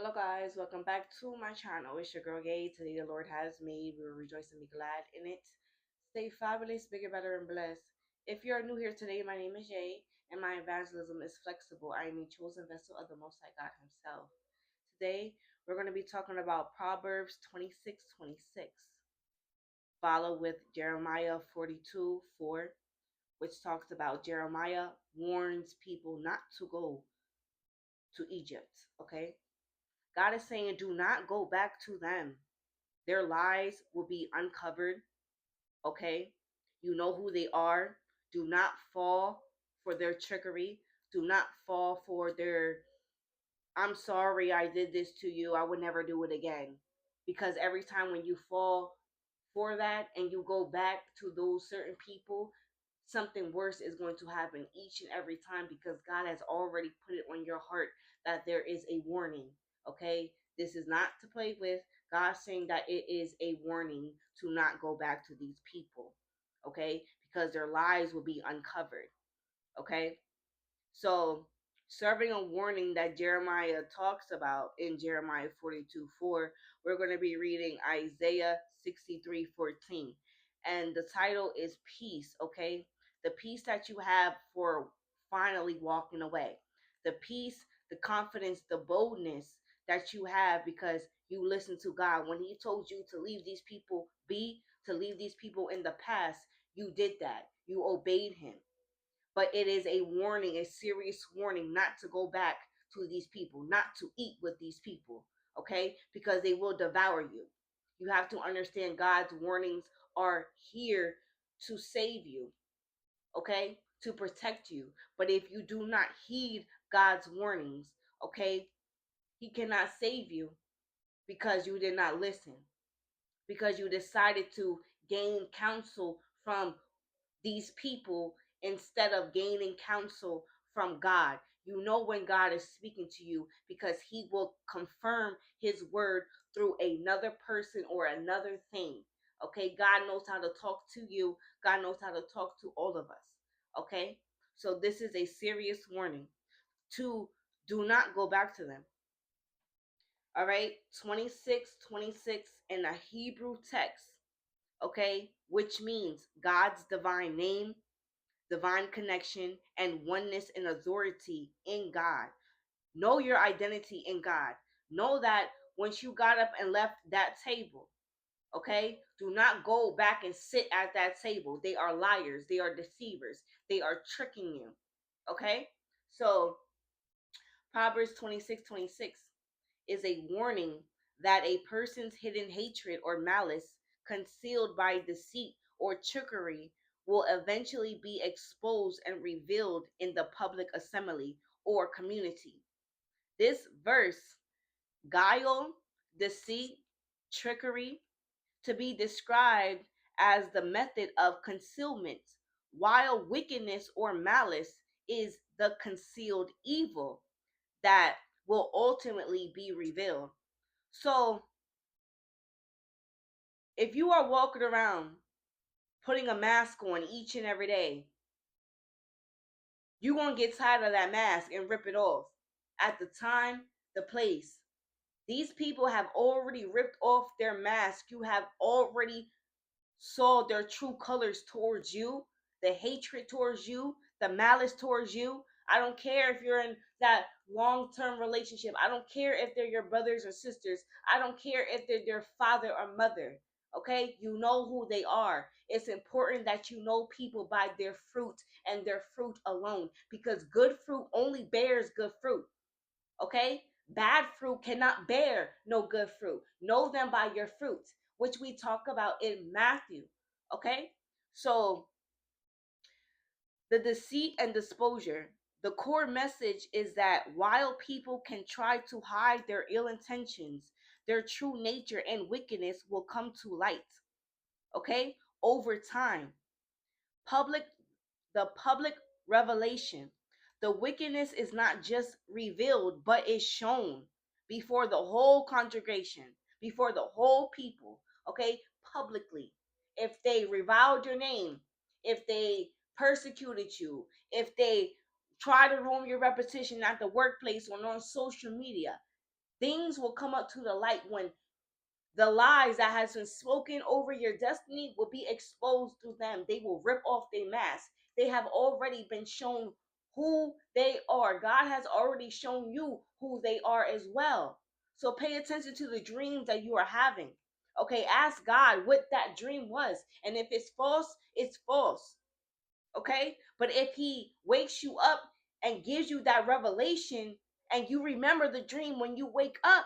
Hello guys, welcome back to my channel. It's your girl Yè. Today the Lord has made. We will rejoice and be glad in it. Stay fabulous, bigger, better, and blessed. If you're new here today, my name is Yè, and my evangelism is flexible. I am a chosen vessel of the Most High God Himself. Today, we're going to be talking about Proverbs 26:26, followed with Jeremiah 42:4, which talks about Jeremiah warns people not to go to Egypt. Okay, God is saying, do not go back to them. Their lies will be uncovered. Okay? You know who they are. Do not fall for their trickery. Do not fall for their, I'm sorry I did this to you. I would never do it again. Because every time when you fall for that and you go back to those certain people, something worse is going to happen each and every time because God has already put it on your heart that there is a warning. Okay? This is not to play with. God's saying that it is a warning to not go back to these people. Okay? Because their lies will be uncovered. Okay? So, serving a warning that Jeremiah talks about in Jeremiah 42:4, we're going to be reading Isaiah 63:14. And the title is Peace, okay? The peace that you have for finally walking away. The peace, the confidence, the boldness that you have because you listen to God. When He told you to leave these people be, to leave these people in the past, you did that. You obeyed Him, but it is a warning, a serious warning not to go back to these people, not to eat with these people, okay? Because they will devour you. You have to understand God's warnings are here to save you, okay? To protect you. But if you do not heed God's warnings, okay, He cannot save you because you did not listen, because you decided to gain counsel from these people instead of gaining counsel from God. You know when God is speaking to you because He will confirm His word through another person or another thing. Okay, God knows how to talk to you. God knows how to talk to all of us. Okay, so this is a serious warning to do not go back to them. All right, 26:26 in the Hebrew text. Okay, which means God's divine name, divine connection, and oneness and authority in God. Know your identity in God. Know that once you got up and left that table, okay, do not go back and sit at that table. They are liars, they are deceivers, they are tricking you. Okay, so Proverbs 26:26 is a warning that a person's hidden hatred or malice, concealed by deceit or trickery, will eventually be exposed and revealed in the public assembly or community. This verse, guile, deceit, trickery, to be described as the method of concealment, while wickedness or malice is the concealed evil that will ultimately be revealed. So, if you are walking around putting a mask on each and every day, you're going to get tired of that mask and rip it off. At the time, the place. These people have already ripped off their mask. You have already saw their true colors towards you, the hatred towards you, the malice towards you. I don't care if you're in that long-term relationship. I don't care if they're your brothers or sisters. I don't care if they're their father or mother. Okay? You know who they are. It's important that you know people by their fruit and their fruit alone because good fruit only bears good fruit. Okay? Bad fruit cannot bear no good fruit. Know them by your fruit, which we talk about in Matthew. Okay? So, the deceit and disposure. The core message is that while people can try to hide their ill intentions, their true nature and wickedness will come to light. Okay? Over time. Public the public revelation. The wickedness is not just revealed, but is shown before the whole congregation, before the whole people, okay, publicly. If they reviled your name, if they persecuted you, if they try to ruin your reputation at the workplace or on social media, Things will come up to the light when the lies that has been spoken over your destiny will be exposed through them. They will rip off their mask. They have already been shown who they are. God has already shown you who they are as well. So pay attention to the dreams that you are having. Okay, ask God what that dream was. And if it's false, it's false. Okay? But if he wakes you up and gives you that revelation and you remember the dream when you wake up,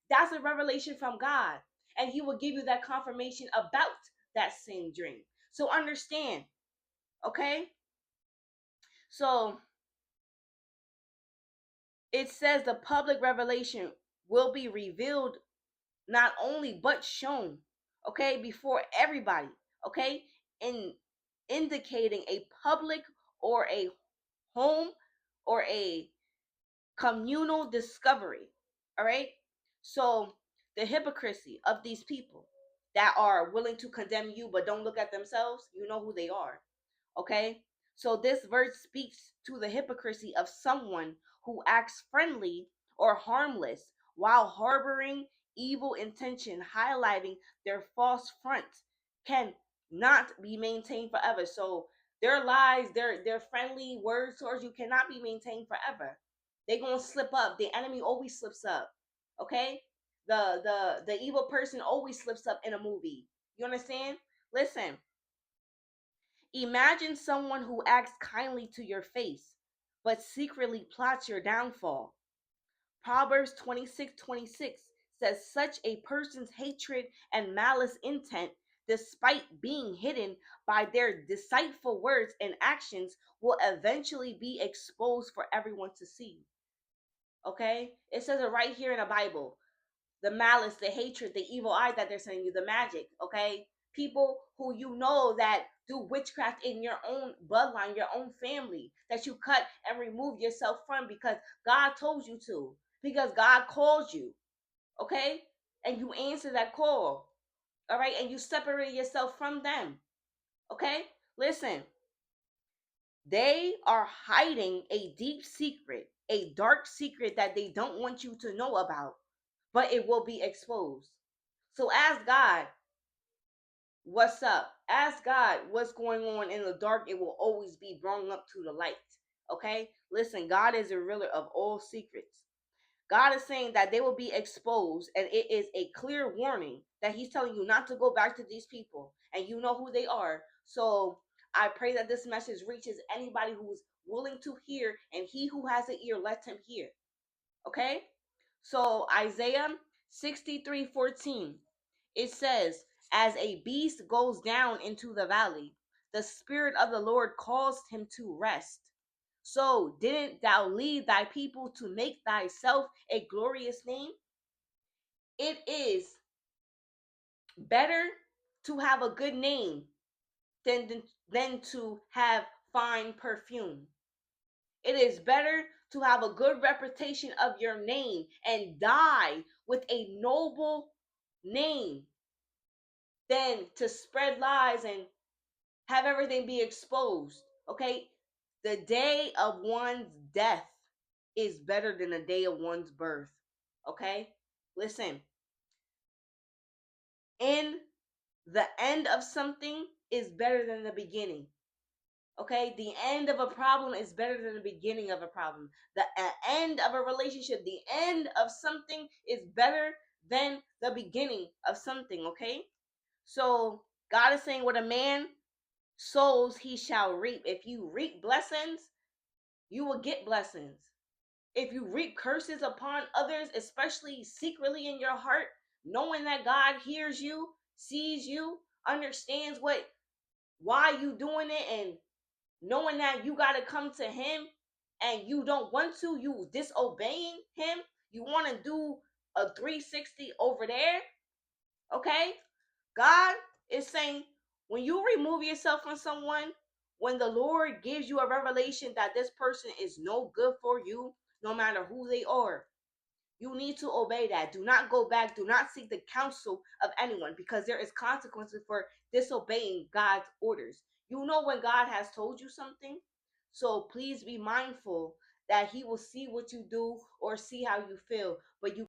that's a revelation from God. And he will give you that confirmation about that same dream. So understand, okay? So it says the public revelation will be revealed not only but shown, okay, before everybody, okay? In indicating a public or a home or a communal discovery. All right. So the hypocrisy of these people that are willing to condemn you but don't look at themselves, you know who they are. Okay. So this verse speaks to the hypocrisy of someone who acts friendly or harmless while harboring evil intention, highlighting their false front can not be maintained forever. So their lies, their friendly words towards you cannot be maintained forever. They gonna slip up. The enemy always slips up. Okay? The evil person always slips up in a movie. You understand? Listen, imagine someone who acts kindly to your face, but secretly plots your downfall. Proverbs 26:26 says, such a person's hatred and malice intent, despite being hidden by their deceitful words and actions, will eventually be exposed for everyone to see. Okay? It says it right here in the Bible. The malice, the hatred, the evil eye that they're sending you, the magic, okay? People who you know that do witchcraft in your own bloodline, your own family, that you cut and remove yourself from because God told you to, because God called you, okay? And you answer that call, all right? And you separate yourself from them, okay? Listen, they are hiding a deep secret, a dark secret that they don't want you to know about, but it will be exposed. So ask God, what's up? Ask God what's going on in the dark. It will always be brought up to the light. Okay? Listen, God is a revealer of all secrets. God is saying that they will be exposed, and it is a clear warning that He's telling you not to go back to these people, and you know who they are. So I pray that this message reaches anybody who's willing to hear, and he who has an ear, let him hear. Okay? So Isaiah 63:14, it says, as a beast goes down into the valley, the Spirit of the Lord caused him to rest. So didn't thou lead thy people to make thyself a glorious name? It is better to have a good name than to have fine perfume. It is better to have a good reputation of your name and die with a noble name than to spread lies and have everything be exposed. Okay? The day of one's death is better than the day of one's birth. Okay? Listen, in the end of something is better than the beginning. Okay, the end of a problem is better than the beginning of a problem. The end of a relationship, the end of something is better than the beginning of something. Okay, so God is saying, what a man sows, he shall reap. If you reap blessings, you will get blessings. If you reap curses upon others, especially secretly in your heart, knowing that God hears you, sees you, understands why you doing it, and knowing that you got to come to him and you don't want to, you disobeying him, you want to do a 360 over there, okay? God is saying, when you remove yourself from someone, when the Lord gives you a revelation that this person is no good for you, no matter who they are, you need to obey that. Do not go back. Do not seek the counsel of anyone, because there is consequences for disobeying God's orders. You know when God has told you something. So please be mindful that he will see what you do or see how you feel, but you